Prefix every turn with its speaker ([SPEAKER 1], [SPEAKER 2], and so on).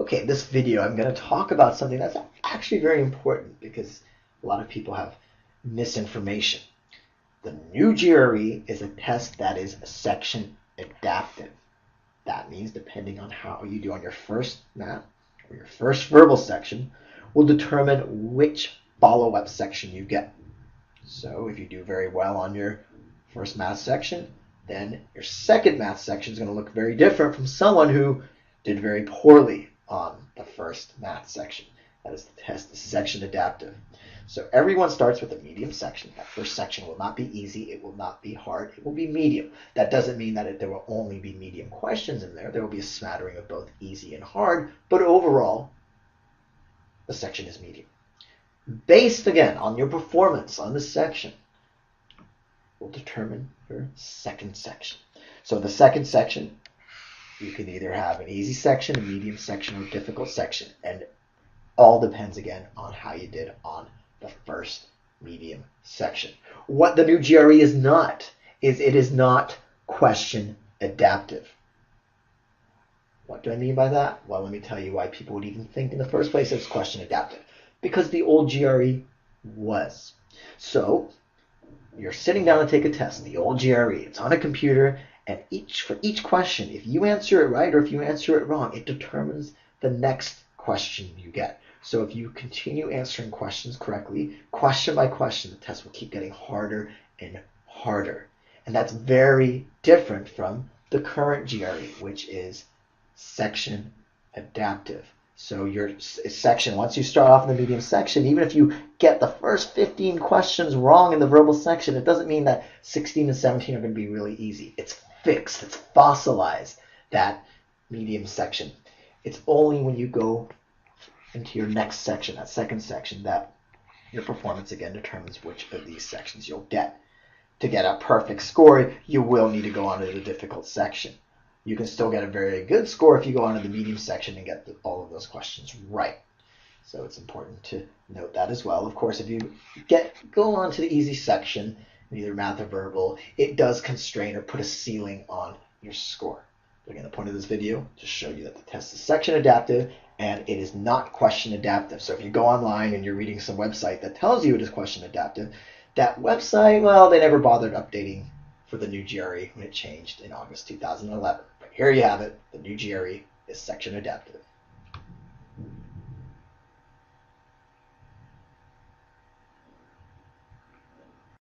[SPEAKER 1] Okay, in this video I'm going to talk about something that's actually very important because a lot of people have misinformation. The new GRE is a test that is section adaptive. That means depending on how you do on your first math or your first verbal section will determine which follow-up section you get. So if you do very well on your first math section, then your second math section is going to look very different from someone who did very poorly on the first math section. That is the test, the section adaptive. So everyone starts with a medium section. That first section will not be easy. It will not be hard. It will be medium. That doesn't mean that there will only be medium questions in there. There will be a smattering of both easy and hard, but overall, the section is medium. Based, again, on your performance on this section, will determine your second section. So the second section, you can either have an easy section, a medium section, or a difficult section. And all depends, again, on how you did on the first medium section. What the new GRE is not, is it is not question adaptive. What do I mean by that? Well, let me tell you why people would even think in the first place it's question adaptive. Because the old GRE was. So, you're sitting down to take a test, the old GRE. It's on a computer, and for each question, if you answer it right or if you answer it wrong, it determines the next question you get. So if you continue answering questions correctly, question by question, the test will keep getting harder and harder. And that's very different from the current GRE, which is section adaptive. So your section, once you start off in the medium section, even if you get the first 15 questions wrong in the verbal section, it doesn't mean that 16 and 17 are going to be really easy. It's fixed, it's fossilized, that medium section. It's only when you go into your next section, that second section, that your performance again determines which of these sections you'll get. To get a perfect score, you will need to go on to the difficult section. You can still get a very good score if you go on to the medium section and get all of those questions right. So it's important to note that as well. Of course, if you go on to the easy section, either math or verbal, it does constrain or put a ceiling on your score. But again, the point of this video is to show you that the test is section adaptive and it is not question adaptive. So if you go online and you're reading some website that tells you it is question adaptive, that website, well, they never bothered updating for the new GRE when it changed in August 2011. But here you have it, the new GRE is section adaptive.